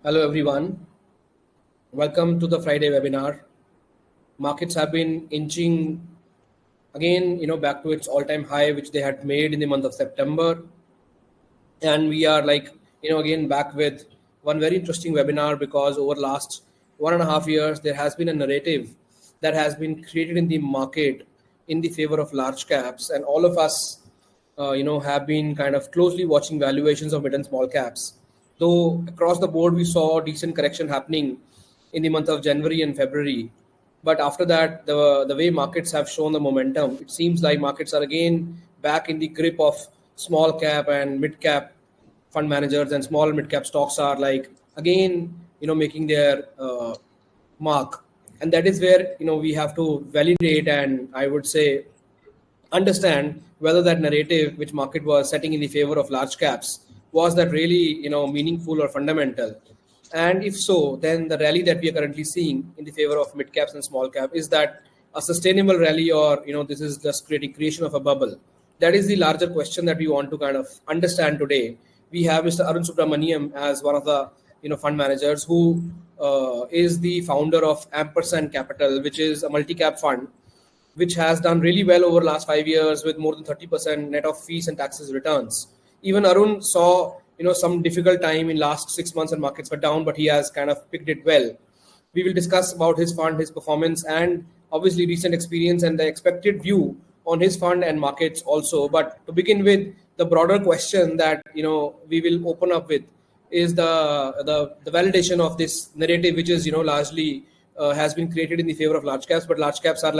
Hello everyone. Welcome to the Friday webinar. Markets have been inching again, back to its all-time high, which they had made in the month of September. And we are again back with one very interesting webinar because over last 1.5 years, there has been a narrative that has been created in the market in the favor of large caps. And all of us, have been kind of closely watching valuations of mid and small caps. Though across the board, we saw decent correction happening in the month of January and February. But after that, the way markets have shown the momentum, it seems like markets are again back in the grip of small cap and mid cap fund managers, and small and mid cap stocks are again making their mark. And that is where we have to validate, and I would say understand whether that narrative which market was setting in the favor of large caps was that really meaningful or fundamental. And if so, then the rally that we are currently seeing in the favor of mid caps and small cap, is that a sustainable rally, or this is just creation of a bubble? That is the larger question that we want to kind of understand today. We have Mr. Arun Subrahmanyam as one of the fund managers who is the founder of Ampersand Capital, which is a multi-cap fund which has done really well over the last 5 years with more than 30% net of fees and taxes returns. Even Arun saw some difficult time in last 6 months and markets were down, but he has kind of picked it well. We will discuss about his fund, his performance, and obviously recent experience and the expected view on his fund and markets also. But to begin with, the broader question that we will open up with is the validation of this narrative, which is largely has been created in the favor of large caps, but large caps are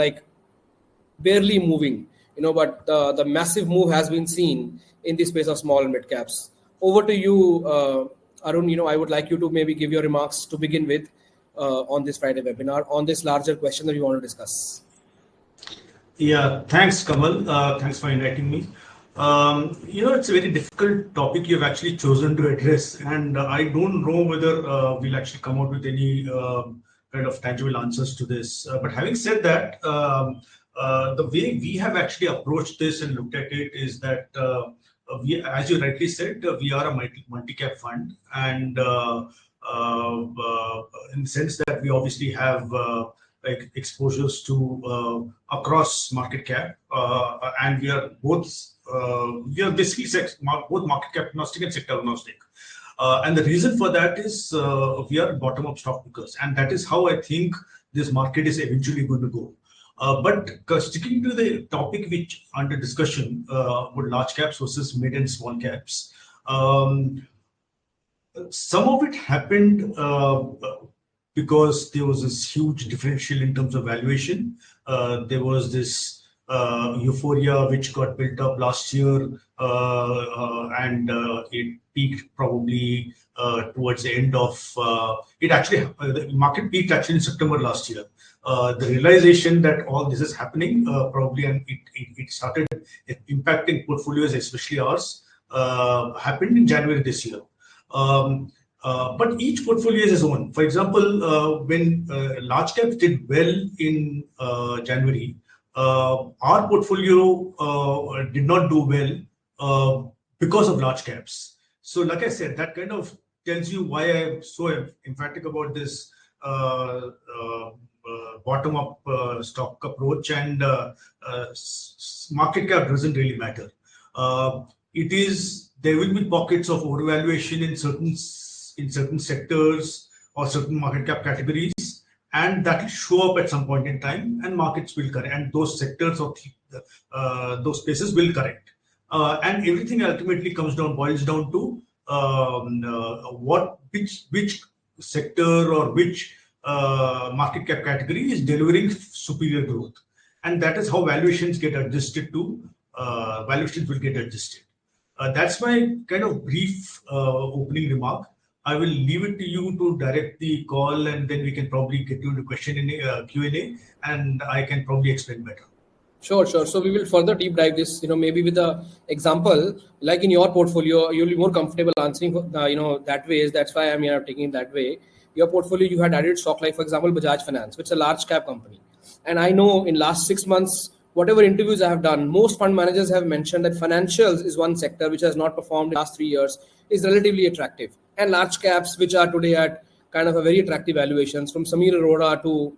barely moving, but the massive move has been seen in the space of small and mid caps. Over to you, Arun. I would like you to maybe give your remarks to begin with on this Friday webinar on this larger question that we want to discuss. Yeah, thanks, Kamal. Thanks for inviting me. It's a very difficult topic you've actually chosen to address, and I don't know whether we'll actually come out with any kind of tangible answers to this. But having said that, the way we have actually approached this and looked at it is that we, as you rightly said, we are a multi-cap fund, and in the sense that we obviously have exposures to across market cap, and we are basically both market cap agnostic and sector agnostic. And the reason for that is we are bottom-up stock pickers, and that is how I think this market is eventually going to go. But sticking to the topic which under discussion, with large caps versus mid and small caps, some of it happened because there was this huge differential in terms of valuation. There was this euphoria which got built up last year, and it peaked probably towards the end of the market peaked actually in September last year. The realization that all this is happening probably, and it started impacting portfolios, especially ours, happened in January this year. But each portfolio is its own. For example, when large caps did well in January, our portfolio did not do well because of large caps. So like I said, that kind of tells you why I'm so emphatic about this bottom-up stock approach, and market cap doesn't really matter. There will be pockets of overvaluation in certain sectors or certain market cap categories, and that will show up at some point in time, and markets will correct, and those sectors or those spaces will correct, and everything ultimately boils down to which sector or which market cap category is delivering superior growth, and that is how valuations get adjusted to. Valuations will get adjusted. That's my kind of brief opening remark. I will leave it to you to direct the call, and then we can probably get to the question in Q&A, and I can probably explain better. Sure. So we will further deep dive this, maybe with an example, like in your portfolio, you'll be more comfortable answering, that way. That's why I'm taking it that way. Your portfolio, you had added stock like, for example, Bajaj Finance, which is a large cap company. And I know in last 6 months, whatever interviews I have done, most fund managers have mentioned that financials is one sector which has not performed in the last 3 years, is relatively attractive. And large caps, which are today at kind of a very attractive valuations, from Samir Arora to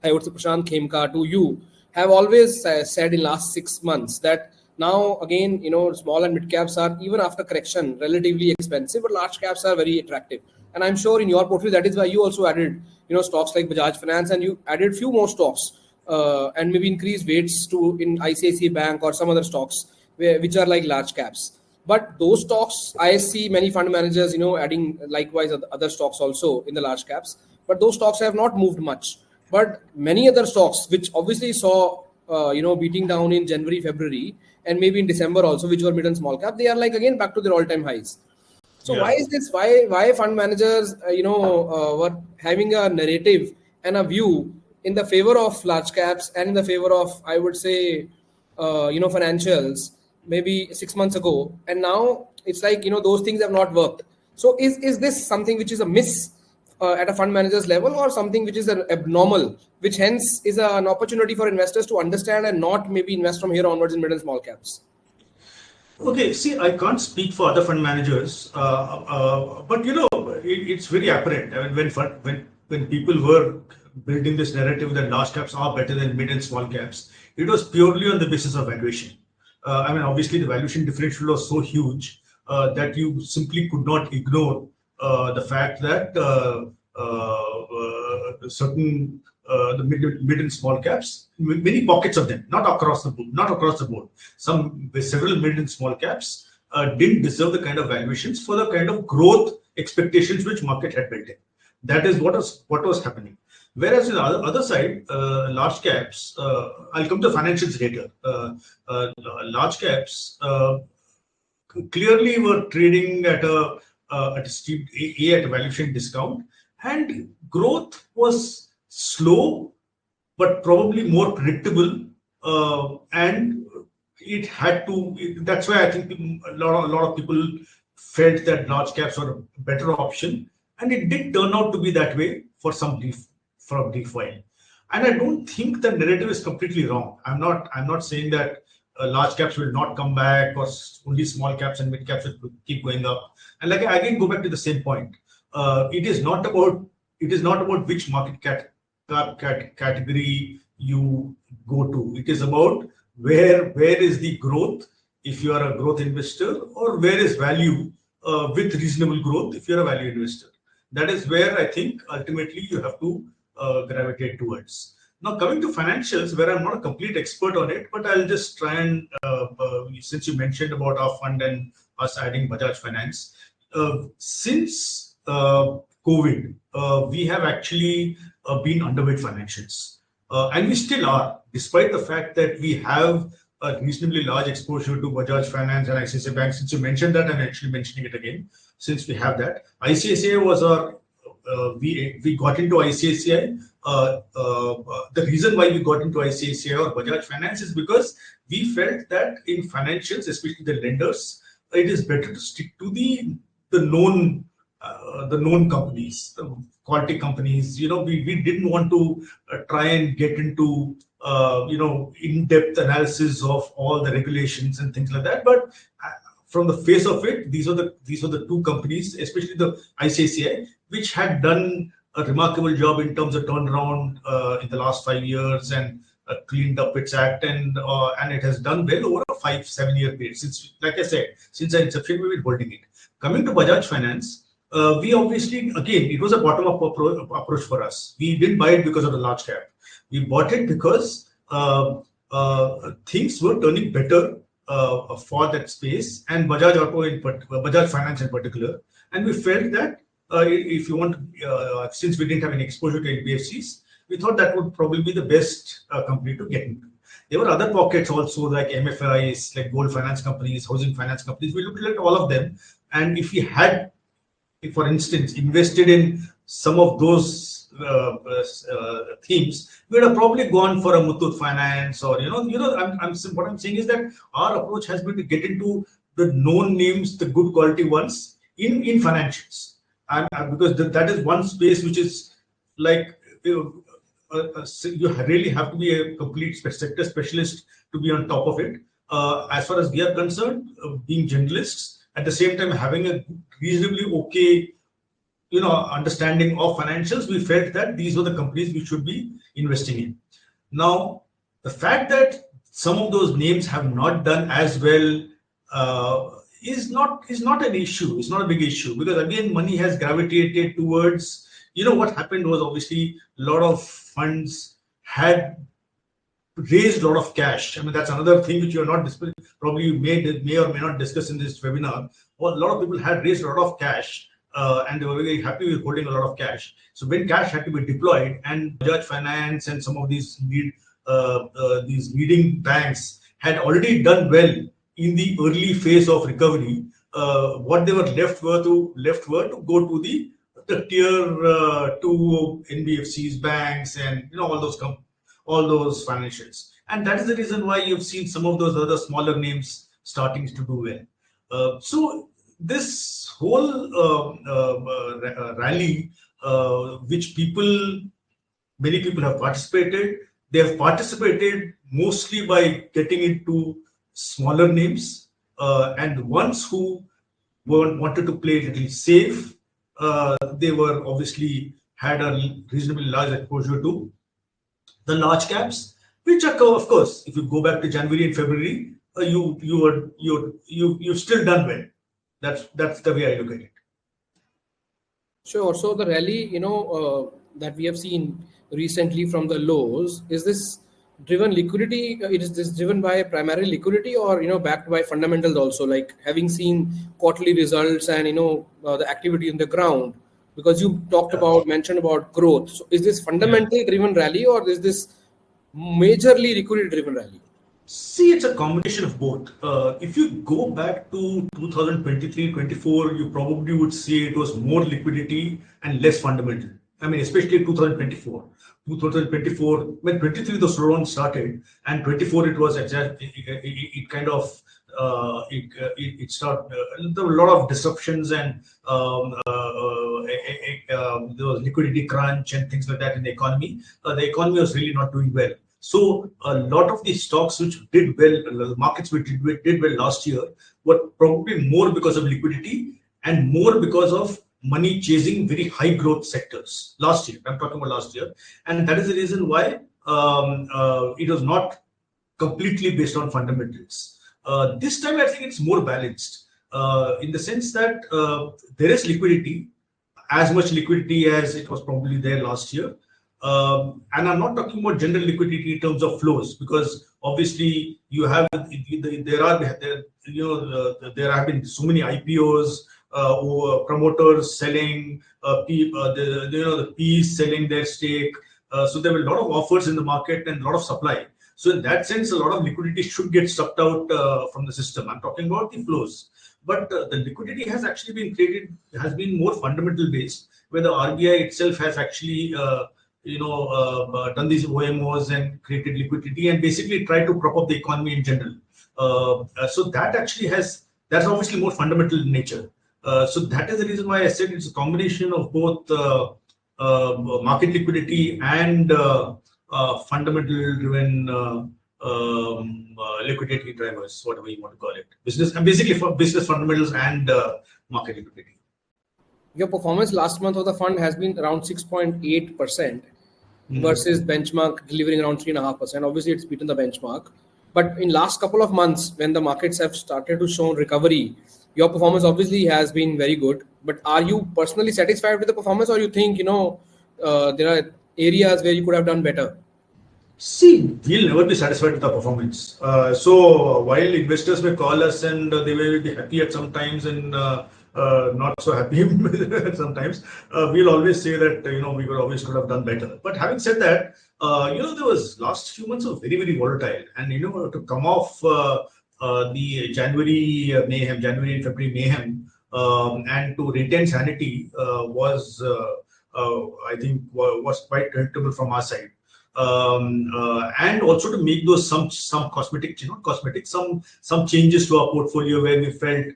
I would say Prashant Khemka to you, have always said in last 6 months that now again, small and mid caps are, even after correction, relatively expensive, but large caps are very attractive. And I'm sure in your portfolio, that is why you also added, stocks like Bajaj Finance, and you added few more stocks, and maybe increased weights to in ICICI Bank or some other stocks which are like large caps. But those stocks, I see many fund managers, adding likewise other stocks also in the large caps. But those stocks have not moved much. But many other stocks, which obviously saw, beating down in January, February, and maybe in December also, which were mid and small cap, they are like again back to their all-time highs. So why is this? Why fund managers, were having a narrative and a view in the favor of large caps and in the favor of, I would say, financials maybe 6 months ago, and now it's like those things have not worked. So is this something which is a miss at a fund manager's level, or something which is an abnormal, which hence is an opportunity for investors to understand and not maybe invest from here onwards in mid and small caps? Okay, see, I can't speak for other fund managers, but it's very apparent. I mean, when people were building this narrative that large caps are better than mid and small caps, it was purely on the basis of valuation. I mean, obviously, the valuation differential was so huge that you simply could not ignore the fact that certain the mid and small caps, many pockets of them, not across the board. Several mid and small caps didn't deserve the kind of valuations for the kind of growth expectations which market had built in. That is what was happening. Whereas on the other side, large caps, I'll come to financials later. Large caps clearly were trading at a steep at a valuation discount, and growth was slow but probably more predictable, and it had to. That's why I think a lot of people felt that large caps were a better option, and it did turn out to be that way for a brief while. And I don't think the narrative is completely wrong. I'm not saying that large caps will not come back, or only small caps and mid caps will keep going up. And like I again go back to the same point. It is not about which market category you go to. It is about where is the growth if you are a growth investor, or where is value with reasonable growth if you're a value investor. That is where I think ultimately you have to gravitate towards. Now, coming to financials, where I'm not a complete expert on it, but I'll just try and, since you mentioned about our fund and us adding Bajaj Finance, since COVID, we have actually been underweight financials. And we still are, despite the fact that we have a reasonably large exposure to Bajaj Finance and ICICI Bank. Since you mentioned that, I'm actually mentioning it again, since we have that. ICICI was our, we got into ICICI. The reason why we got into ICICI or Bajaj Finance is because we felt that in financials, especially the lenders, it is better to stick to the known companies, the quality companies. We didn't want to try and get into in-depth analysis of all the regulations and things like that. But from the face of it, these are the two companies, especially the ICICI, which had done a remarkable job in terms of turnaround in the last 5 years and cleaned up its act, and it has done well over a 5-7 year period. Since, like I said, since the inception, we've been holding it. Coming to Bajaj Finance, we obviously, again, it was a bottom-up approach for us. We didn't buy it because of the large cap. We bought it because things were turning better for that space, and Bajaj Finance in particular. And we felt that if you want, since we didn't have any exposure to NBFCs, we thought that would probably be the best company to get into. There were other pockets also, like MFIs, like gold finance companies, housing finance companies. We looked at all of them, and if we had, for instance, invested in some of those themes, we would have probably gone for a Muthoot Finance, or what I'm saying is that our approach has been to get into the known names, the good quality ones in financials, and because that is one space which is like so you really have to be a complete sector specialist to be on top of it. As far as we are concerned, being generalists, at the same time having a reasonably okay, understanding of financials, we felt that these were the companies we should be investing in. Now, the fact that some of those names have not done as well is not an issue. It's not a big issue, because again, money has gravitated towards. What happened was, obviously a lot of funds had raised a lot of cash. I mean, that's another thing which you are not probably may or may not discuss in this webinar. Well, a lot of people had raised a lot of cash, and they were very happy with holding a lot of cash. So when cash had to be deployed, and Bajaj Finance and some of these leading banks had already done well in the early phase of recovery, what they were left were to go to the tier 2 NBFCs, banks, and all those financials. And that is the reason why you've seen some of those other smaller names starting to do well. So this whole rally, which many people have participated, they have participated mostly by getting into smaller names, and the ones who wanted to play a little safe, they were obviously had a reasonably large exposure to the large caps, which are, of course, if you go back to January and February, you've still done well. That's the way I look at it. Sure. So the rally, that we have seen recently from the lows, is this driven liquidity? Is this driven by primarily liquidity, or backed by fundamentals also, like having seen quarterly results and the activity in the ground? Because you mentioned about growth. So is this fundamental driven rally, or is this majorly liquidity driven rally? See, it's a combination of both. If you go back to 2023-24, you probably would say it was more liquidity and less fundamental. I mean, especially 2024. 2024, when 23 the slowdown started, and 24 it was exactly it kind of it started. There were a lot of disruptions, and there was liquidity crunch and things like that in the economy. The economy was really not doing well. So a lot of the stocks which did well, the markets which did well last year, were probably more because of liquidity and more because of money chasing very high growth sectors last year. I'm talking about last year. And that is the reason why it was not completely based on fundamentals. This time, I think it's more balanced in the sense that there is liquidity, as much liquidity as it was probably there last year. And I'm not talking about general liquidity in terms of flows, because obviously you have there have been so many IPOs, promoters selling, the P's selling their stake. So there were a lot of offers in the market and a lot of supply. So in that sense, a lot of liquidity should get sucked out from the system. I'm talking about the flows. But the liquidity has actually been created, has been more fundamental based, where the RBI itself has actually done these OMOs and created liquidity and basically tried to prop up the economy in general. So that's obviously more fundamental in nature. So that is the reason why I said it's a combination of both market liquidity and fundamental driven liquidity drivers, whatever you want to call it. Basically for business fundamentals and market liquidity. Your performance last month of the fund has been around 6.8% versus benchmark delivering around 3.5%. Obviously, it's beaten the benchmark. But in last couple of months, when the markets have started to show recovery, your performance obviously has been very good. But are you personally satisfied with the performance, or you think there are areas where you could have done better? See, we'll never be satisfied with our performance. So while investors may call us and they may be happy at some times and not so happy sometimes, we'll always say that we could have done better. But having said that, there was last few months of very, very volatile, and to come off the January and February mayhem, and to retain sanity was I think was quite creditable from our side. and also to make those some cosmetic, some changes to our portfolio where we felt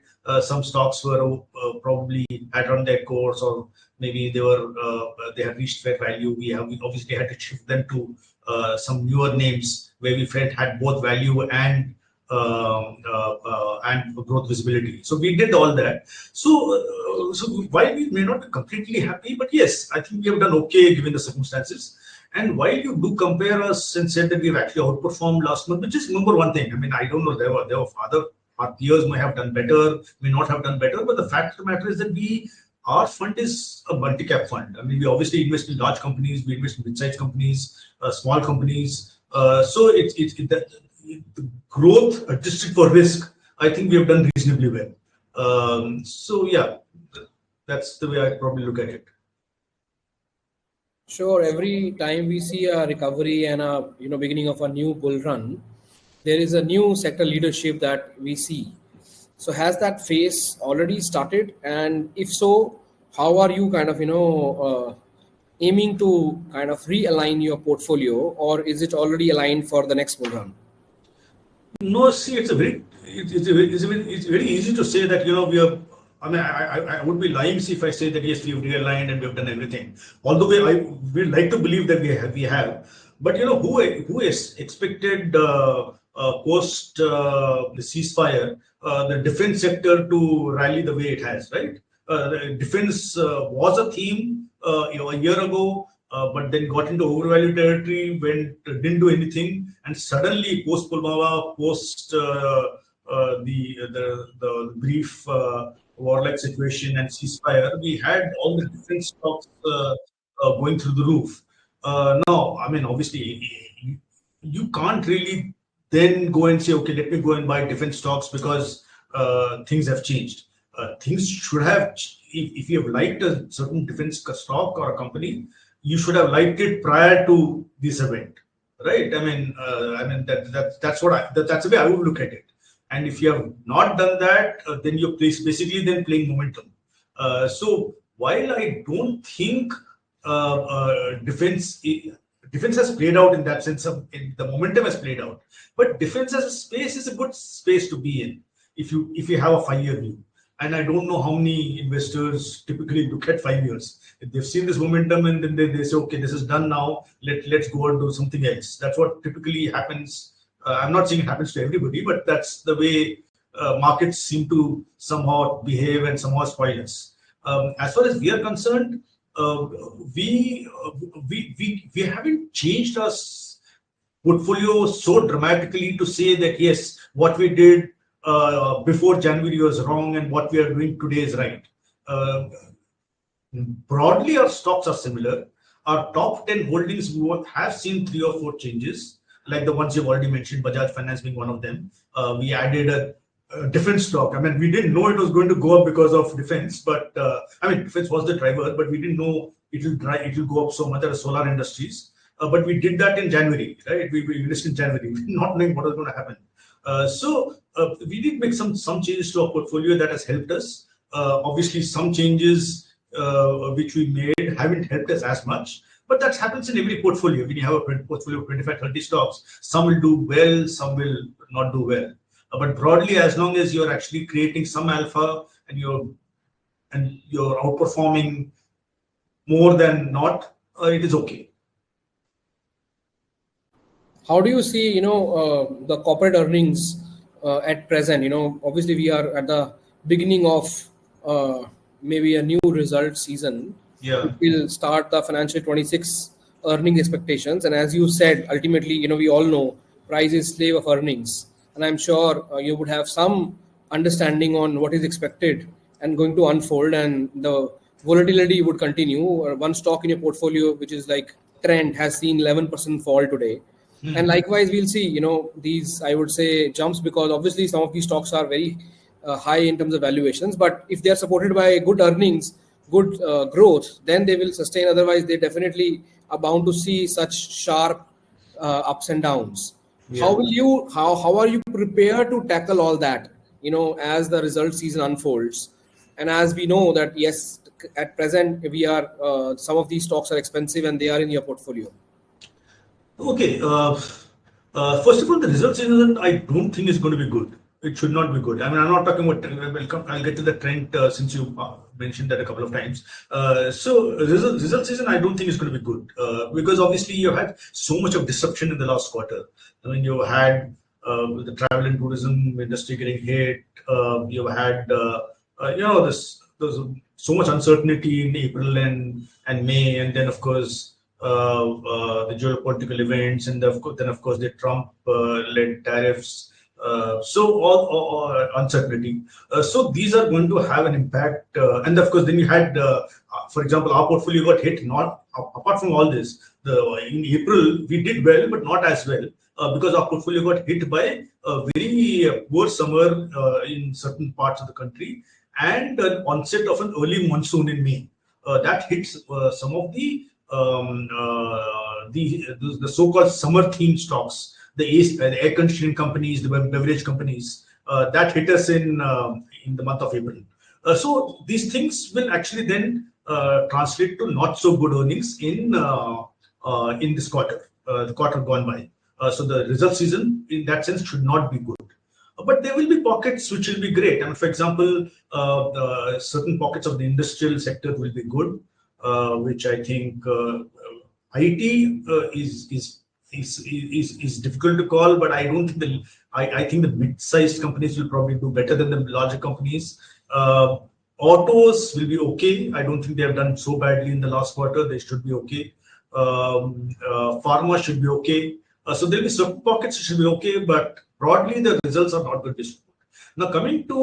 some stocks were probably had run their course, or maybe they had reached fair value. We obviously had to shift them to some newer names where we felt had both value and growth visibility. So we did all that. So while we may not be completely happy, but yes, I think we have done okay given the circumstances. And while you do compare us and said that we've actually outperformed last month, but just remember one thing. I mean, I don't know, there were our peers may have done better, may not have done better, but the fact of the matter is that our fund is a multi-cap fund. I mean, we obviously invest in large companies, we invest in mid-sized companies, small companies. So the growth adjusted for risk, I think we have done reasonably well. So yeah, that's the way I probably look at it. Sure. Every time we see a recovery and a beginning of a new bull run, there is a new sector leadership that we see. So has that phase already started? And if so, how are you kind of aiming to kind of realign your portfolio, or is it already aligned for the next bull run? No, see, it's very easy to say that we are. I mean, I would be lying if I say that yes, we've realigned and we've done everything. Although we like to believe that we have, but who is expected post the ceasefire the defense sector to rally the way it has, right? The defense was a theme a year ago. But then got into overvalued territory, didn't do anything, and suddenly post Pulwama, post the brief warlike situation and ceasefire, we had all the different stocks going through the roof. Now, I mean, obviously, you can't really then go and say, okay, let me go and buy defense stocks because things have changed. Things should have, if you have liked a certain defense stock or a company, you should have liked it prior to this event, right? I mean, that's the way I would look at it. And if you have not done that, then you're basically then playing momentum. So while I don't think defense has played out in that sense, the momentum has played out, but defense as a space is a good space to be in if you have a 5-year view. And I don't know how many investors typically look at 5 years. If they've seen this momentum and then they say, okay, this is done now, let's go and do something else. That's what typically happens. I'm not saying it happens to everybody, but that's the way markets seem to somehow behave and somehow spoil us. As far as we are concerned, we haven't changed our portfolio so dramatically to say that yes, what we did before January was wrong and what we are doing today is right. Broadly, our stocks are similar. Our top 10 holdings have seen 3 or 4 changes, like the ones you've already mentioned, Bajaj Finance being one of them. We added a defense stock. I mean, we didn't know it was going to go up because of defense, but defense was the driver, but we didn't know it will go up so much as Solar Industries. But we did that in January, right? We invested in January, not knowing what was going to happen. So we did make some changes to our portfolio that has helped us. Obviously, some changes which we made haven't helped us as much, but that happens in every portfolio. When you have a portfolio of 25, 30 stocks, some will do well, some will not do well. But broadly, as long as you're actually creating some alpha and you're outperforming more than not, it is okay. How do you see, the corporate earnings at present? Obviously we are at the beginning of maybe a new result season. Yeah. We'll start the financial 26 earnings expectations. And as you said, ultimately, we all know price is slave of earnings. And I'm sure you would have some understanding on what is expected and going to unfold, and the volatility would continue. One stock in your portfolio, which is like trend, has seen 11% fall today. Mm-hmm. And likewise, we'll see, these, I would say, jumps, because obviously some of these stocks are very high in terms of valuations. But if they are supported by good earnings, good growth, then they will sustain. Otherwise, they definitely are bound to see such sharp ups and downs. Yeah. How are you prepared to tackle all that, as the result season unfolds? And as we know that, yes, at present, we are some of these stocks are expensive and they are in your portfolio. Okay. First of all, the result season I don't think is going to be good. It should not be good. I mean, I'm not talking about trend. I'll get to the trend since you mentioned that a couple of times. Result season I don't think is going to be good because obviously you had so much of disruption in the last quarter. I mean, you had the travel and tourism industry getting hit. You had there's so much uncertainty in April and May, and then of course the geopolitical events, and then of course the Trump-led tariffs. So all uncertainty. So these are going to have an impact, and of course then you had, for example, our portfolio got hit. Not apart from all this, in April we did well, but not as well because our portfolio got hit by a very poor summer in certain parts of the country and an onset of an early monsoon in May. That hits some of the so-called summer-themed stocks, the air conditioning companies, the beverage companies. That hit us in the month of April. So these things will actually then translate to not so good earnings in this quarter, the quarter gone by. So the result season, in that sense, should not be good. But there will be pockets which will be great. I mean, for example, certain pockets of the industrial sector will be good, which I think IT is difficult to call. But I don't think I think the mid-sized companies will probably do better than the larger companies. Autos will be okay. I don't think they have done so badly in the last quarter. They should be okay. Pharma should be okay. So there will be certain pockets which should be okay, but broadly the results are not going to be so good. Now coming to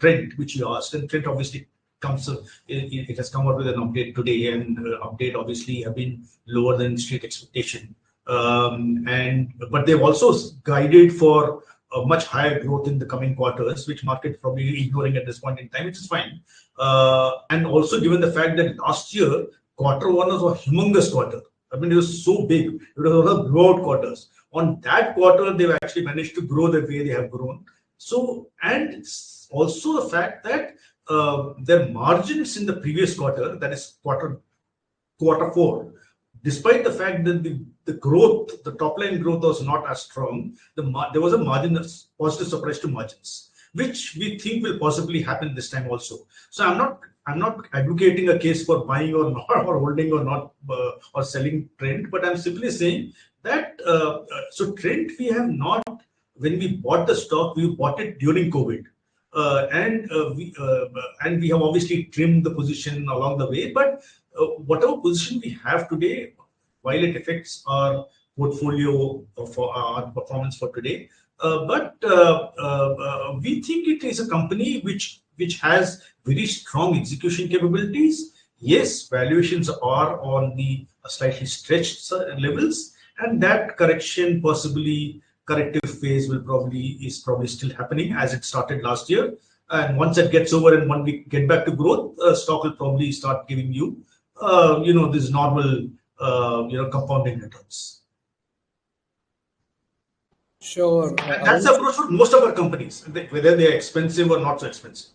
trend, which you asked, and trend obviously comes. It has come out with an update today, and update obviously have been lower than street expectation. But they've also guided for a much higher growth in the coming quarters, which market probably ignoring at this point in time, which is fine. And also given the fact that last year quarter one was a humongous quarter. I mean, it was so big. It was one of the blowout quarters. On that quarter, they've actually managed to grow the way they have grown. So, and it's also the fact that their margins in the previous quarter, that is quarter four, despite the fact that the growth, the top line growth was not as strong, there was a margin of positive surprise to margins, which we think will possibly happen this time also. So I'm not advocating a case for buying or not, or holding or not, or selling trend, but I'm simply saying that so trend we have not, when we bought the stock, we bought it during COVID, and we have obviously trimmed the position along the way. But whatever position we have today, while it affects our portfolio for our performance for today, but we think it is a company which has very strong execution capabilities. Yes, valuations are on the slightly stretched levels, and that correction, possibly corrective phase, is probably still happening as it started last year. And once it gets over and when we get back to growth, stock will probably start giving you, this normal, compounding returns. Sure. That's the approach for most of our companies, whether they're expensive or not so expensive.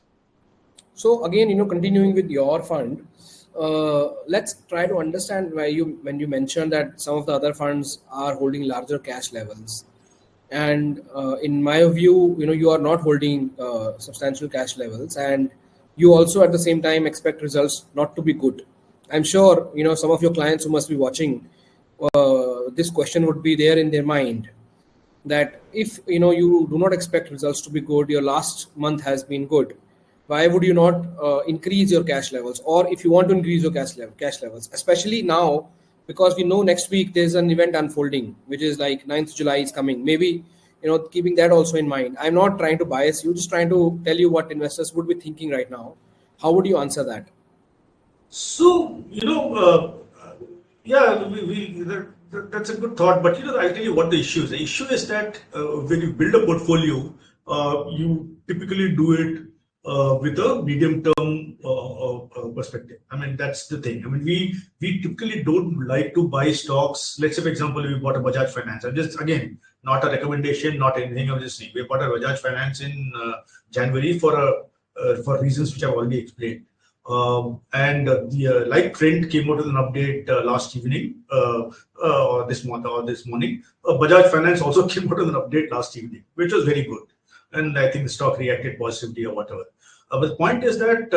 So again, continuing with your fund, let's try to understand when you mentioned that some of the other funds are holding larger cash levels, and in my view, you are not holding substantial cash levels, and you also at the same time expect results not to be good. I'm sure some of your clients who must be watching, this question would be there in their mind, that if you do not expect results to be good, your last month has been good, why would you not increase your cash levels? Or if you want to increase your cash levels, especially now, because we know next week there's an event unfolding, which is like 9th July is coming. Maybe, keeping that also in mind. I'm not trying to bias you, just trying to tell you what investors would be thinking right now. How would you answer that? So, that's a good thought. But, I'll tell you what the issue is. The issue is that when you build a portfolio, you typically do it with a medium-term perspective. I mean, that's the thing. I mean, we typically don't like to buy stocks. Let's say, for example, we bought a Bajaj Finance. And just, again, not a recommendation, not anything of this thing. We bought a Bajaj Finance in January for reasons which I've already explained. The like Trend came out with an update last evening or this morning. Bajaj Finance also came out with an update last evening, which was very good, and I think the stock reacted positively or whatever. But the point is that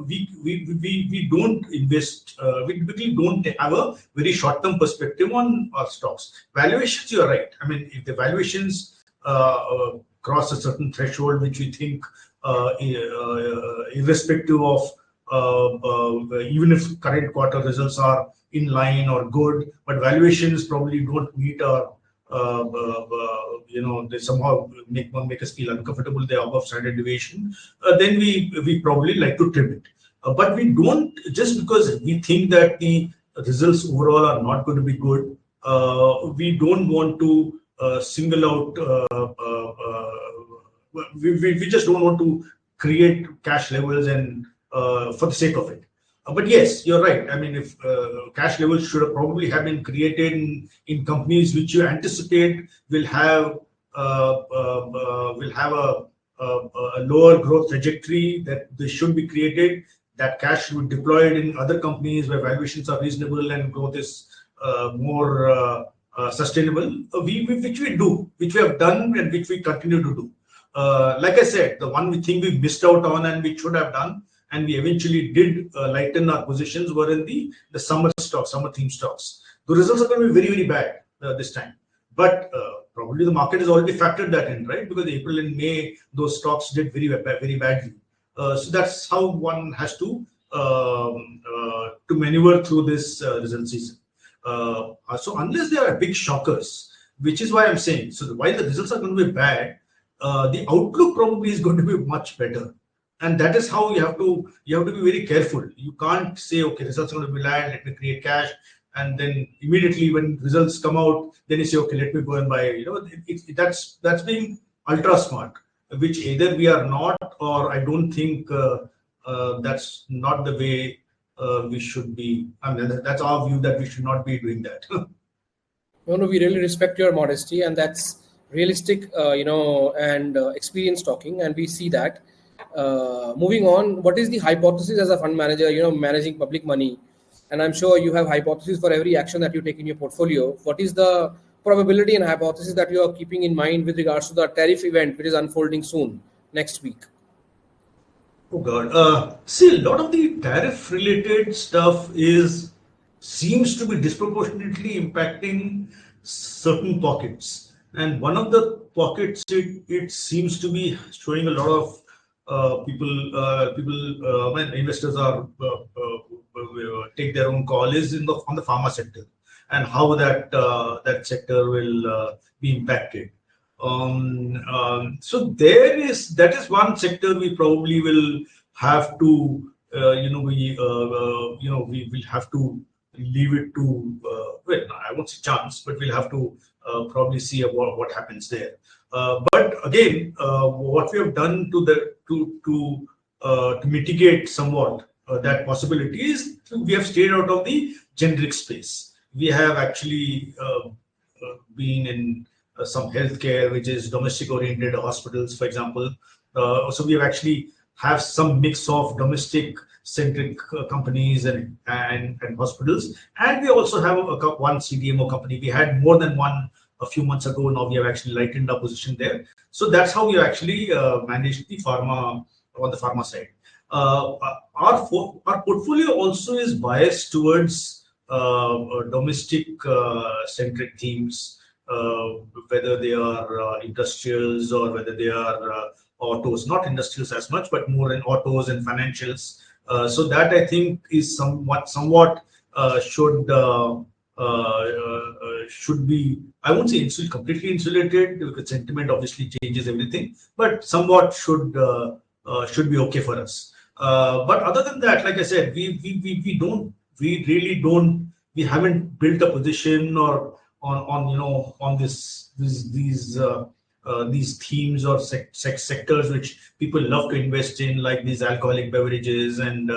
we don't invest. We typically don't have a very short-term perspective on our stocks. Valuations, you are right. I mean, if the valuations cross a certain threshold, which we think, irrespective of even if current quarter results are in line or good, but valuations probably don't meet our they somehow make us feel uncomfortable. They're above standard deviation. Then we probably like to trim it. But we don't, just because we think that the results overall are not going to be good. We don't want to single out. We just don't want to create cash levels and for the sake of it. But yes, you're right. I mean, if cash levels should have probably have been created in companies which you anticipate will have a lower growth trajectory, that they should be created. That cash should be deployed in other companies where valuations are reasonable and growth is more sustainable. Which we have done, and which we continue to do. Like I said, the one we think we missed out on and we should have done, and we eventually did lighten our positions, were in the summer theme stocks. The results are going to be very, very bad this time. But probably the market has already factored that in, right? Because April and May, those stocks did very badly. So that's how one has to maneuver through this result season. So unless there are big shockers, which is why I'm saying, so while the results are going to be bad, the outlook probably is going to be much better. And that is how you have to be very careful. You can't say, okay, results are going to be bad, let me create cash, and then immediately when results come out, then you say, okay, let me go and buy. That's being ultra smart, which either we are not, or I don't think that's not the way we should be. I mean, that's our view, that we should not be doing that. No, we really respect your modesty, and that's realistic, and experience talking, and we see that. Moving on, what is the hypothesis as a fund manager, managing public money? And I'm sure you have hypotheses for every action that you take in your portfolio. What is the probability and hypothesis that you are keeping in mind with regards to the tariff event, which is unfolding soon, next week? Oh God. See, a lot of the tariff related stuff seems to be disproportionately impacting certain pockets. And one of the pockets, it seems to be showing a lot of when investors are take their own call, is on the pharma sector, and how that sector will be impacted. So that is one sector we probably will have to we will have to leave it to I won't say chance, but we'll have to probably see what happens there. But again, what we have done to mitigate somewhat that possibility is we have stayed out of the generic space. We have actually been in some healthcare, which is domestic oriented hospitals, for example. So we have actually have some mix of domestic centric companies and hospitals, and we also have one CDMO company. We had more than one a few months ago. Now we have actually lightened our position there. So that's how we actually managed the pharma on the pharma side. Our portfolio also is biased towards domestic centric themes, whether they are industrials or whether they are autos. Not industrials as much, but more in autos and financials. So that I think is somewhat should be, I won't say completely insulated, because sentiment obviously changes everything, but somewhat should be okay for us. But other than that, like I said, we haven't built a position or on these themes or sectors which people love to invest in, like these alcoholic beverages and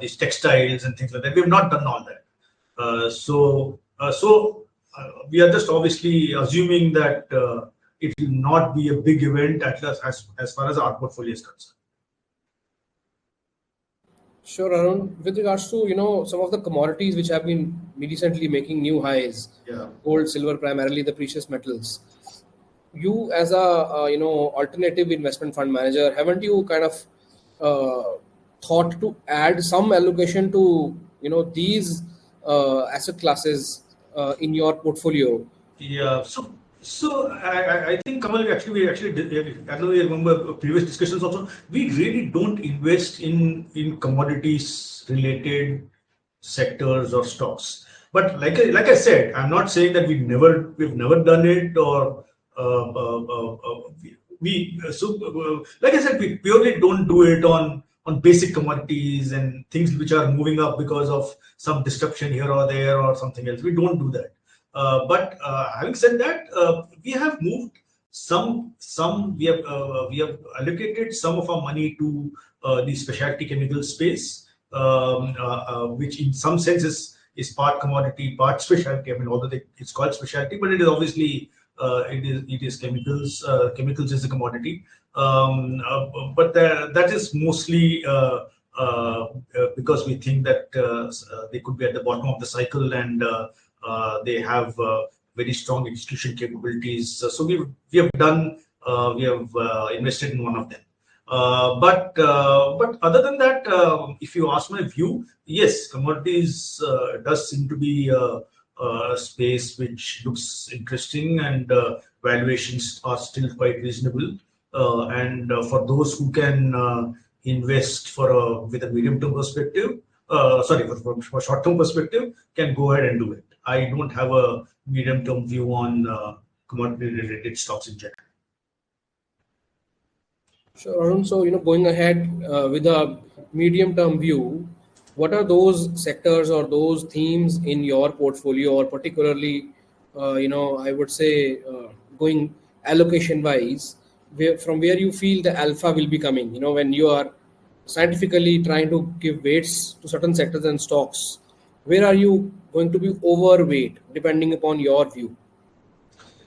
these textiles and things like that. We have not done all that. So we are just obviously assuming that it will not be a big event as far as our portfolio is concerned. Sure, Arun. With regards to some of the commodities which have been recently making new highs, Yeah. gold, silver, primarily the precious metals. You as a alternative investment fund manager, haven't you kind of thought to add some allocation to these asset classes in your portfolio? Yeah. So I think Kamal, we actually did, I know you remember previous discussions also. We really don't invest in commodities related sectors or stocks. But like I said, I'm not saying that we've never done it, or like I said, we purely don't do it on basic commodities and things which are moving up because of some disruption here or there or something else. We don't do that. But having said that, we have moved we have allocated some of our money to the specialty chemical space, which in some sense is part commodity, part specialty. I mean, although it's called specialty, but it is obviously it is chemicals. Chemicals is a commodity, but that is mostly because we think that they could be at the bottom of the cycle, and they have very strong execution capabilities. So we have invested in one of them. But other than that, if you ask my view, yes, commodities does seem to be a space which looks interesting, and valuations are still quite reasonable. And for those who can invest with a medium-term perspective, for short-term perspective, can go ahead and do it. I don't have a medium-term view on commodity-related stocks in general. Sure, Arun. So, going ahead with a medium-term view, what are those sectors or those themes in your portfolio, or particularly, I would say, going allocation-wise, from where you feel the alpha will be coming? When you are scientifically trying to give weights to certain sectors and stocks, where are you going to be overweight, depending upon your view?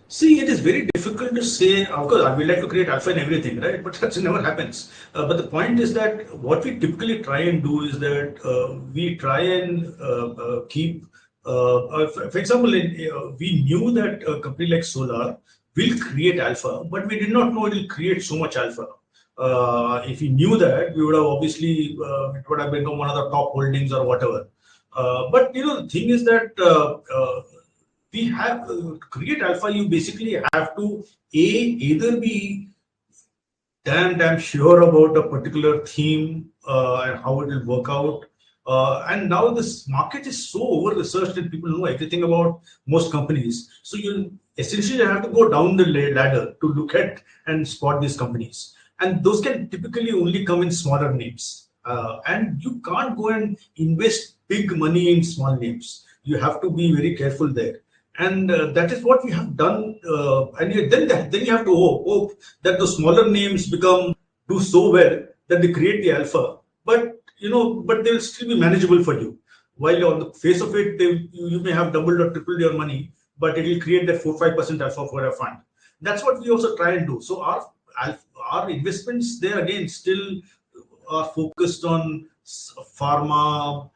See, it is very difficult to say. Of course, I would like to create alpha in everything, right? But that never happens. But the point is that what we typically try and do is that we try and keep. For example, we knew that a company like Solar will create alpha, but we did not know it will create so much alpha. If we knew that, we would have obviously it would have become one of the top holdings or whatever. But the thing is that we have to create alpha. You basically have to either be damn sure about a particular theme and how it will work out. And now this market is so over researched and people know everything about most companies. So you essentially have to go down the ladder to look at and spot these companies. And those can typically only come in smaller names. And you can't go and invest big money in small names. You have to be very careful there. And that is what we have done. And then you have to hope that the smaller names do so well that they create the alpha. But they will still be manageable for you. While on the face of it, you may have doubled or tripled your money, but it will create that 4-5% alpha for a fund. That's what we also try and do. So our investments there again still are focused on pharma,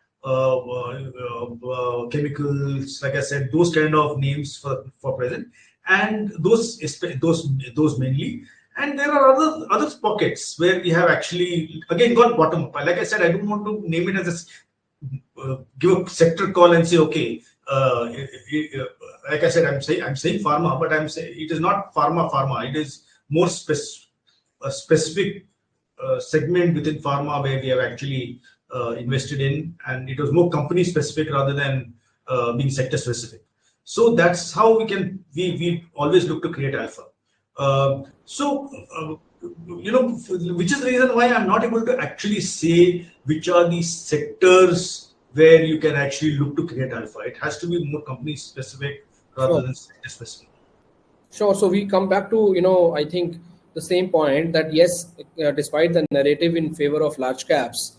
chemicals, like I said, those kind of names for present, and those mainly. And there are other pockets where we have actually again gone bottom up. Like I said, I don't want to name it as give a sector call and say okay. Like I said, I'm saying pharma, but I'm saying it is not pharma. It is more a specific segment within pharma where we have actually invested in, and it was more company specific rather than being sector specific. So that's how we always look to create alpha. Which is the reason why I'm not able to actually say which are the sectors where you can actually look to create alpha. It has to be more company specific rather than sector specific. Sure. So we come back to, I think the same point that yes, despite the narrative in favor of large caps,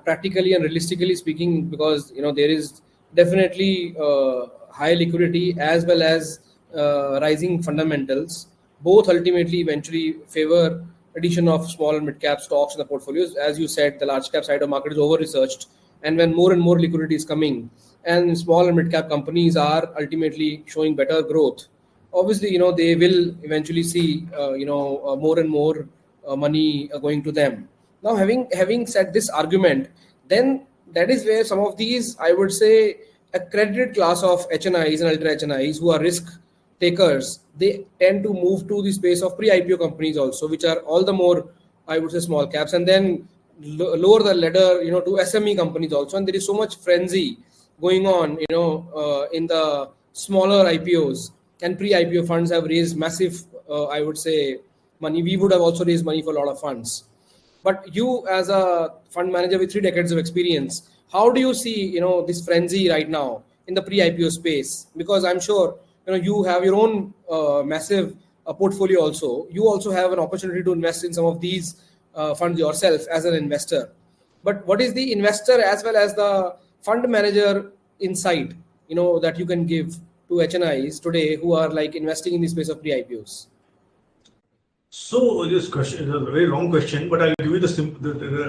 practically and realistically speaking, because there is definitely high liquidity as well as rising fundamentals, both ultimately eventually favor addition of small and mid cap stocks in the portfolios. As you said, the large cap side of market is over researched, and when more and more liquidity is coming and small and mid cap companies are ultimately showing better growth, obviously they will eventually see more and more money going to them. Now, having said this argument, then that is where some of these, I would say, accredited class of HNIs and ultra HNIs who are risk takers, they tend to move to the space of pre-IPO companies also, which are all the more, I would say, small caps, and then lower the ladder, to SME companies also. And there is so much frenzy going on, in the smaller IPOs, and pre-IPO funds have raised massive, I would say, money. We would have also raised money for a lot of funds. But you, as a fund manager with 3 decades of experience, how do you see, this frenzy right now in the pre-IPO space? Because I'm sure, you have your own massive portfolio also. You also have an opportunity to invest in some of these funds yourself as an investor. But what is the investor as well as the fund manager insight, that you can give to HNIs today who are like investing in the space of pre-IPOs? So this question is a very long question, but I'll give you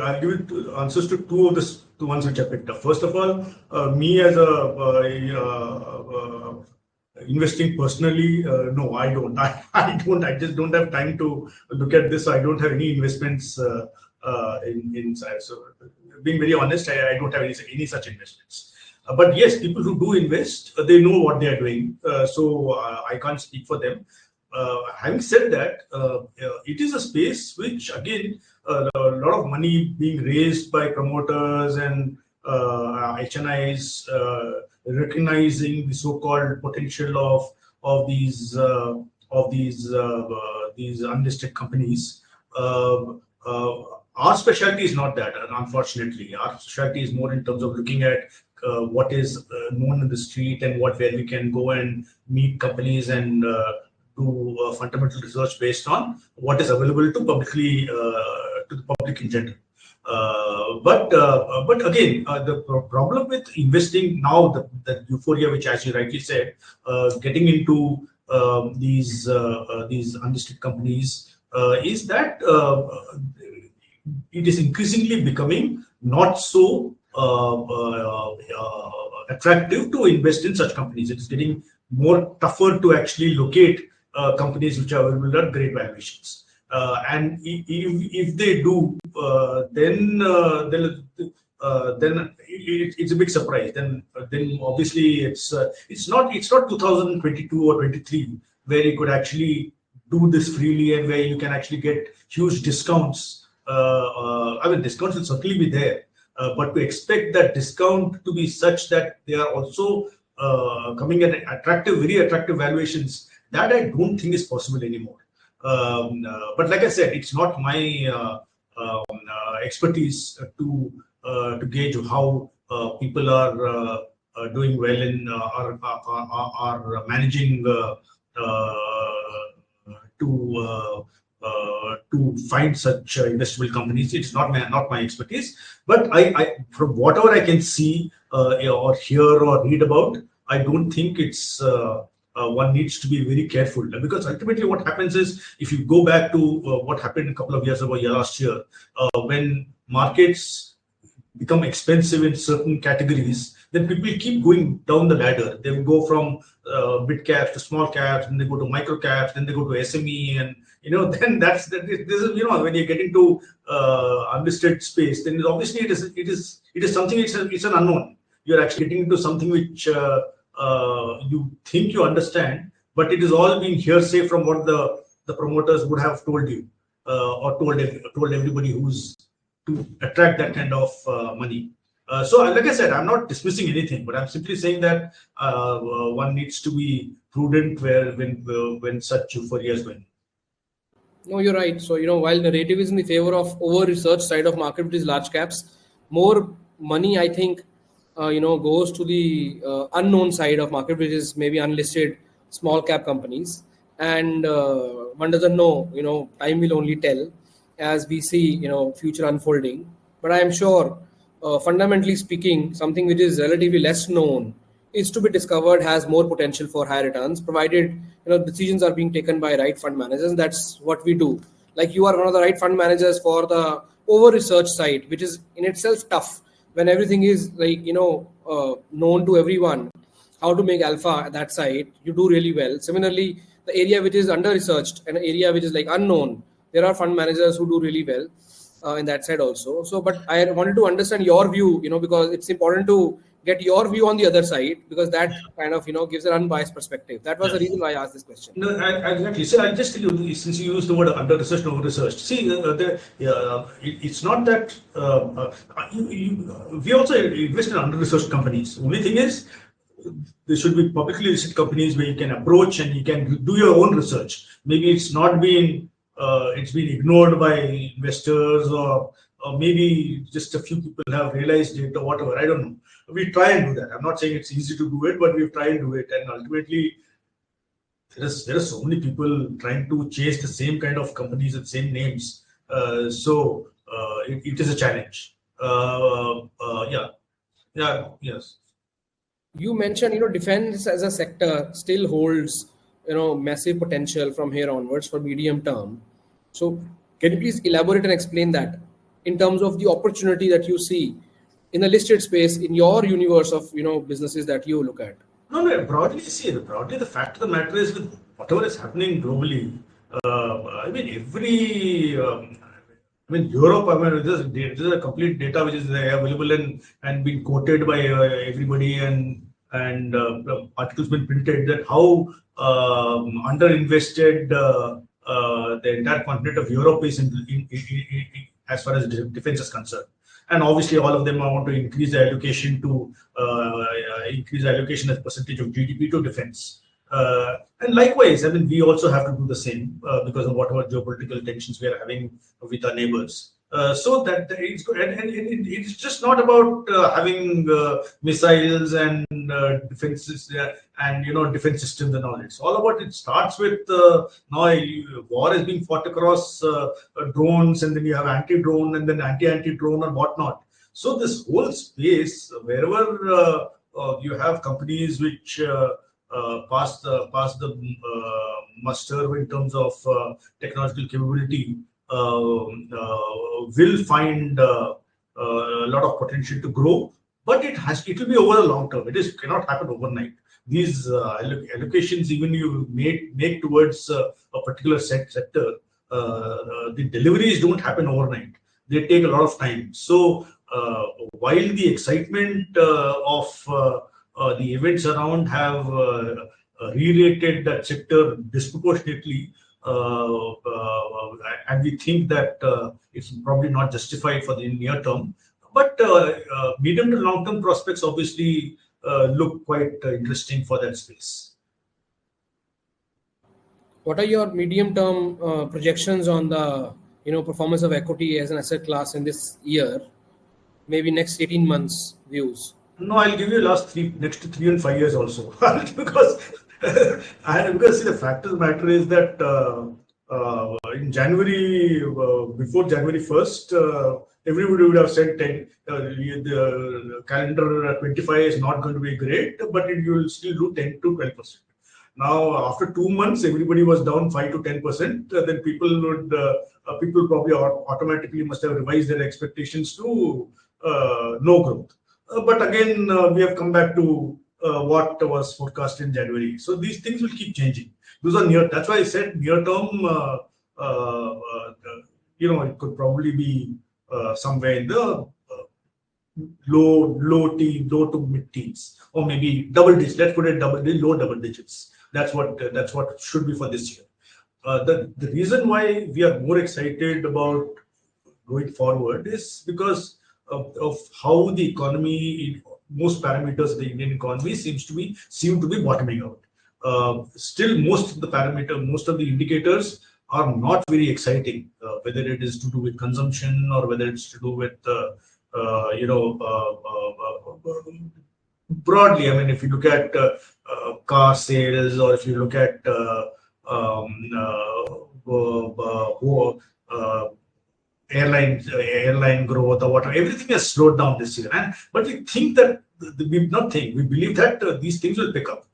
I'll give you answers to two of the ones which I picked up. First of all, me as a investing personally, no, I don't. I don't. I just don't have time to look at this. I don't have any investments in. So, being very honest, I don't have any such investments. But yes, people who do invest, they know what they are doing. So I can't speak for them. Having said that, it is a space which, again, a lot of money being raised by promoters and HNIs, recognizing the so-called potential of these unlisted companies. Our specialty is not that, unfortunately. Our specialty is more in terms of looking at what is known in the street and where we can go and meet companies and do fundamental research based on what is available to the public in general. But again, the problem with investing now, the euphoria, which, as you rightly said, getting into these unlisted companies, is that it is increasingly becoming not so attractive to invest in such companies. It's getting more tougher to actually locate companies which are available at great valuations. And if they do, then it's a big surprise. Then obviously it's not 2022 or 23 where you could actually do this freely and where you can actually get huge discounts. I mean, discounts will certainly be there, but to expect that discount to be such that they are also coming at very attractive valuations, that I don't think is possible anymore. But like I said, it's not my expertise to gauge how people are doing well in are managing to find such investable companies. It's not my expertise, but I from whatever I can see or hear or read about, I don't think it's one needs to be very careful, because ultimately what happens is, if you go back to what happened a couple of years ago, last year, when markets become expensive in certain categories, then people keep going down the ladder. They will go from mid caps to small caps, then they go to micro caps, then they go to SME, and then this is when you get into unlisted space, then obviously it is something. It's an unknown. You're actually getting into something which you think you understand, but it is all being hearsay from what the promoters would have told you or told everybody who's to attract that kind of money. So like I said, I'm not dismissing anything, but I'm simply saying that one needs to be prudent when such euphoria is going. No, you're right. So, while narrative is in the favor of over-research side of market, which is large caps, more money, I think, goes to the unknown side of market, which is maybe unlisted small cap companies. And one doesn't know, time will only tell as we see, future unfolding. But I am sure, fundamentally speaking, something which is relatively less known is to be discovered has more potential for higher returns, provided decisions are being taken by right fund managers. And that's what we do. Like, you are one of the right fund managers for the over research side, which is in itself tough when everything is like known to everyone. How to make alpha at that side, you do really well. Similarly, the area which is under researched and area which is like unknown, there are fund managers who do really well in that side also. So, but I wanted to understand your view, because it's important to get your view on the other side, because that kind of gives an unbiased perspective. That was the reason why I asked this question. No, exactly. So I'll just tell you, since you use the word under researched and over researched. See, it's not that we also invest in under researched companies. Only thing is, there should be publicly listed companies where you can approach and you can do your own research. Maybe it's not been it's been ignored by investors, or maybe just a few people have realized it, or whatever. I don't know. We try and do that. I'm not saying it's easy to do it, but we try and do it. And ultimately, there are so many people trying to chase the same kind of companies and same names. So it is a challenge. Yes. You mentioned, defense as a sector still holds, massive potential from here onwards for medium term. So can you please elaborate and explain that in terms of the opportunity that you see in the listed space in your universe of, businesses that you look at? No, broadly, the fact of the matter is, with whatever is happening globally, Europe, there's a complete data which is available and being quoted by everybody, and articles been printed that how underinvested the entire continent of Europe is in as far as defense is concerned. And obviously, all of them want to increase the allocation as percentage of GDP to defense. And likewise, we also have to do the same because of whatever geopolitical tensions we are having with our neighbors. So that it's good, and it's just not about having missiles and defenses and defense systems and all. It's all about, it starts with now war is being fought across drones, and then you have anti-drone and then anti-drone and whatnot. So this whole space, wherever you have companies which pass the muster in terms of technological capability, will find a lot of potential to grow, but it will be over the long term. Cannot happen overnight. These allocations, even you make towards a particular sector, the deliveries don't happen overnight. They take a lot of time. So while the excitement of the events around have re-rated that sector disproportionately, and we think that it's probably not justified for the near term, but medium to long term prospects obviously look quite interesting for that space. What are your medium term projections on the performance of equity as an asset class in this year, maybe next 18 months views? No, I'll give you next 3 and 5 years also. because see, the fact of the matter is that in January, before January 1st, everybody would have said the calendar 25 is not going to be great, but you will still do 10 to 12%. Now, after 2 months, everybody was down 5 to 10%. Then people probably automatically must have revised their expectations to no growth. But again, we have come back to what was forecast in January. So these things will keep changing. Those are that's why I said near term, it could probably be somewhere in the low to mid teens, or maybe double digits. Let's put it low double digits. That's what it should be for this year. The reason why we are more excited about going forward is because of how the economy, most parameters of the Indian economy seem to be bottoming out. Still, most of the indicators are not very exciting, whether it is to do with consumption or whether it's to do with broadly. If you look at car sales, or if you look at airline growth or whatever. Everything has slowed down this year, but we think that we believe that these things will pick up.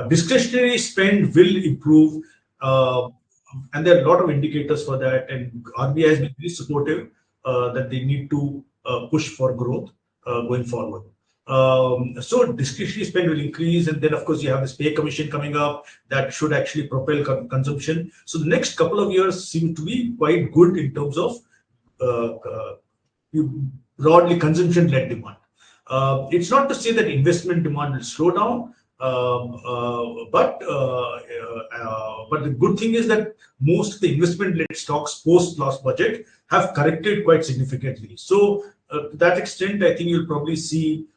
Discretionary spend will improve, and there are a lot of indicators for that. And RBI has been very supportive that they need to push for growth going forward. So discretionary spend will increase, and then of course you have this pay commission coming up that should actually propel consumption. So the next couple of years seem to be quite good in terms of broadly consumption-led demand. It's not to say that investment demand will slow down, but the good thing is that most of the investment-led stocks post last budget have corrected quite significantly. So to that extent, I think you'll probably see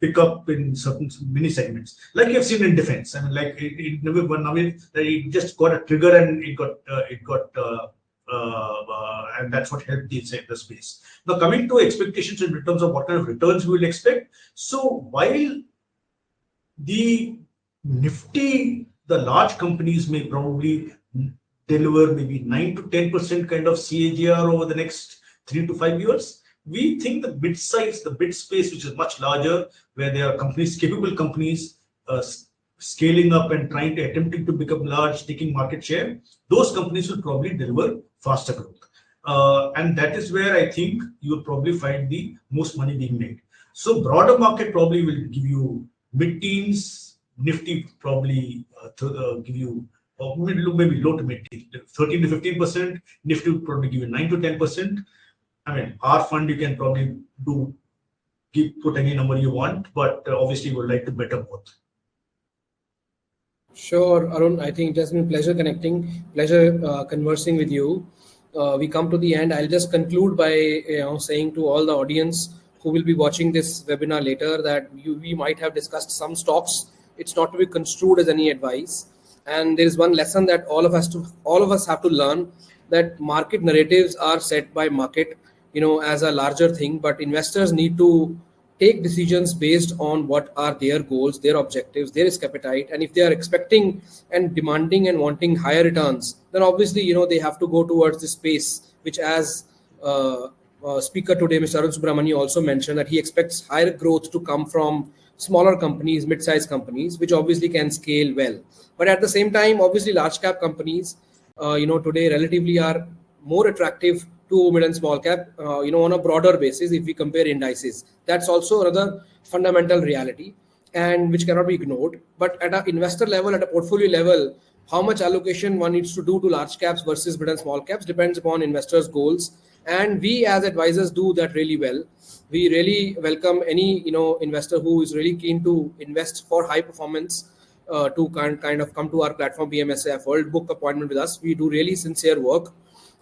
pick up in certain many segments, like you've seen in defense. I mean, like it never it just got a trigger and it got and that's what helped the space. Now, coming to expectations in terms of what kind of returns we will expect. So while the Nifty, the large companies may probably deliver maybe 9 to 10% kind of CAGR over the next 3 to 5 years, we think the bid size, the bid space, which is much larger, where there are companies, capable companies, scaling up and attempting to become large, taking market share, those companies will probably deliver faster growth. And that is where I think you will probably find the most money being made. So broader market probably will give you mid-teens, Nifty probably give you maybe low to mid-teens, 13 to 15%, Nifty will probably give you 9 to 10%. I mean, our fund you can probably put any number you want, but obviously we would like to better both. Sure, Arun. I think it has been pleasure conversing with you. We come to the end. I'll just conclude by saying to all the audience who will be watching this webinar later that we might have discussed some stocks. It's not to be construed as any advice. And there is one lesson that all of us have to learn, that market narratives are set by market, as a larger thing, but investors need to take decisions based on what are their goals, their objectives, their risk appetite. And if they are expecting and demanding and wanting higher returns, then obviously, they have to go towards this space, which as speaker today, Mr. Arun Subrahmanyam, also mentioned that he expects higher growth to come from smaller companies, mid-sized companies, which obviously can scale well. But at the same time, obviously, large cap companies, today relatively are more attractive to mid and small cap, on a broader basis if we compare indices. That's also another fundamental reality and which cannot be ignored. But at an investor level, at a portfolio level, how much allocation one needs to do to large caps versus mid and small caps depends upon investors' goals. And we as advisors do that really well. We really welcome any investor who is really keen to invest for high performance to kind of come to our platform BMSF World, book appointment with us. We do really sincere work.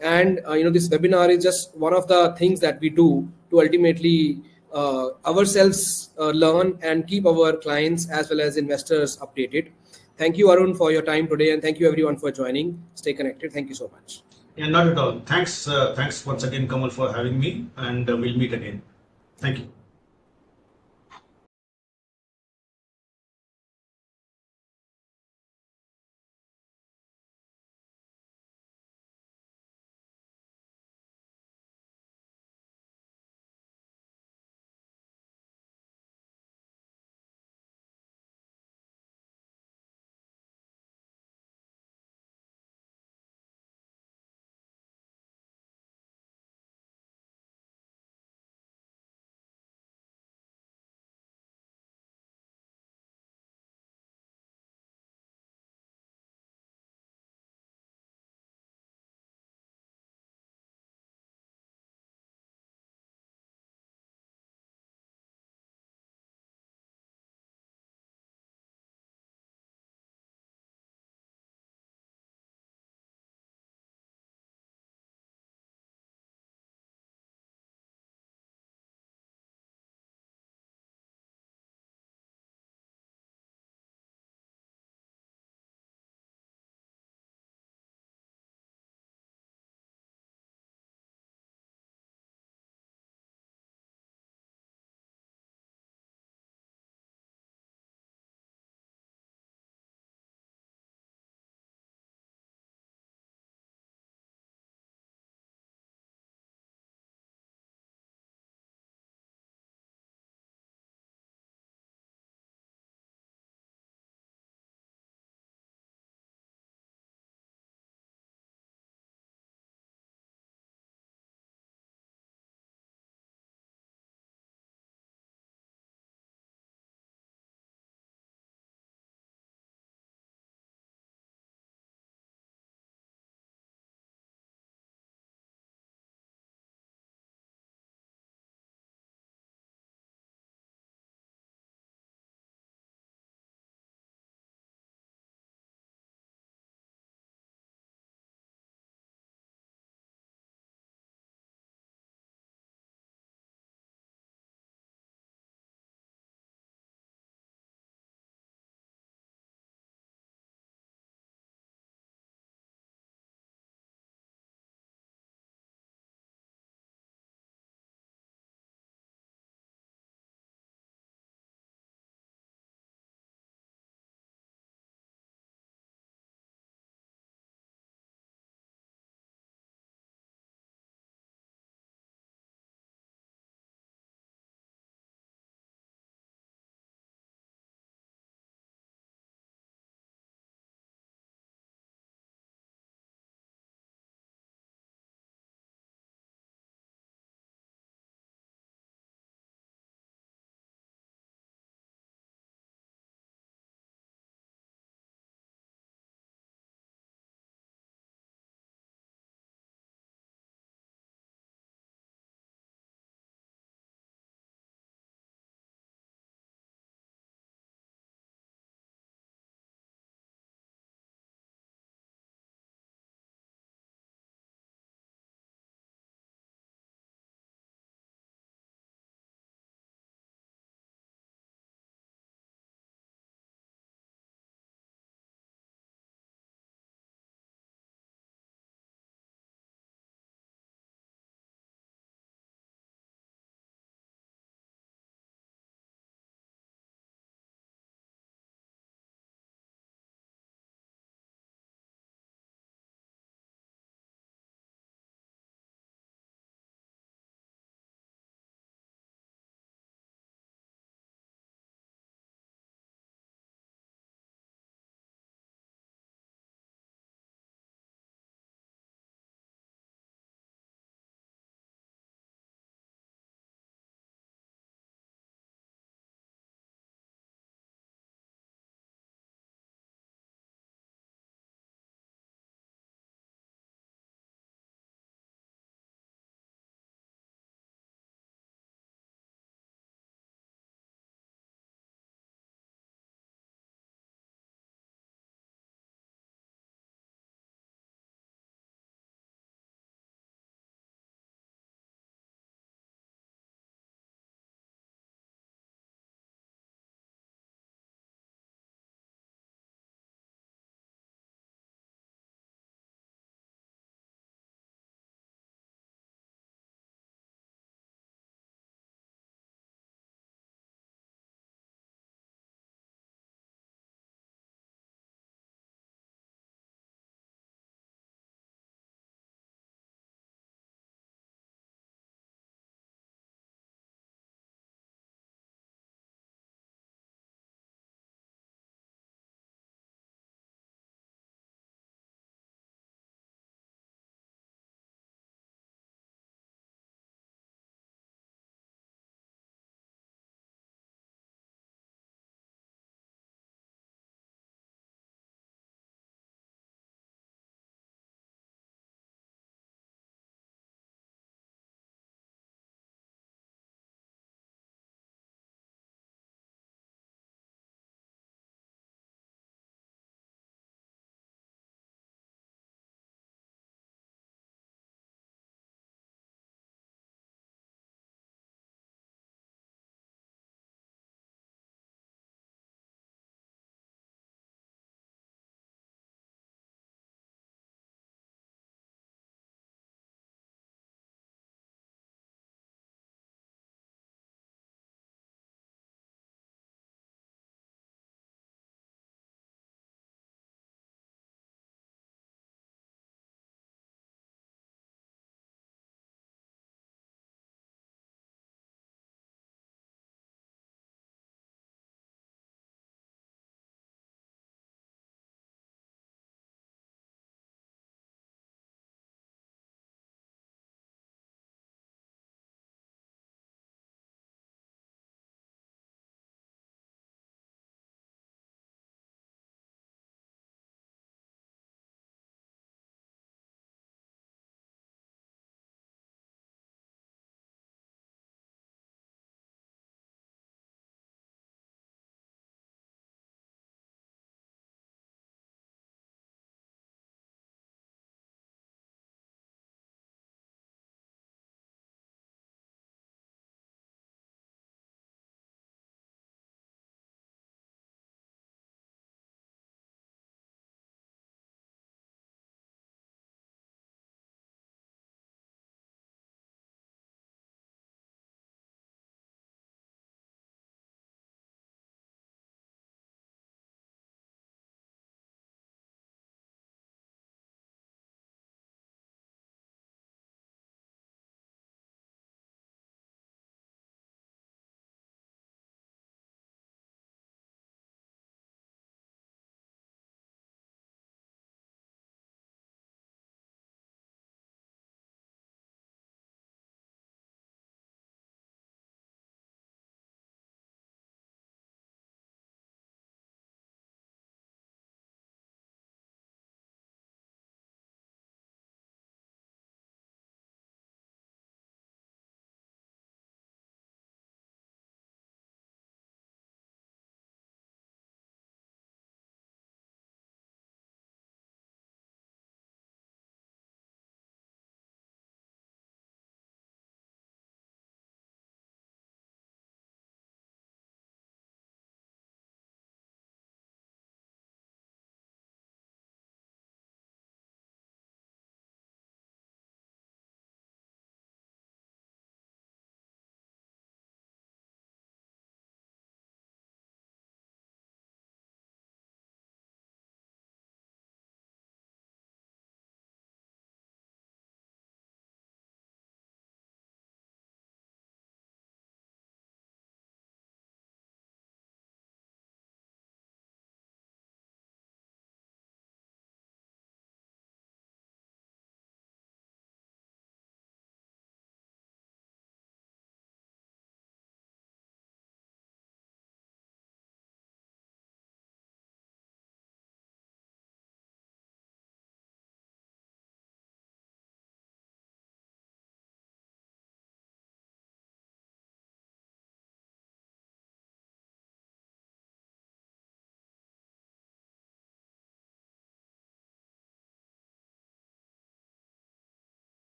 And this webinar is just one of the things that we do to ultimately ourselves learn and keep our clients as well as investors updated. Thank you, Arun, for your time today, and thank you everyone for joining. Stay connected. Thank you so much. Yeah, not at all. Thanks once again, Kamal, for having me, and we'll meet again. Thank you.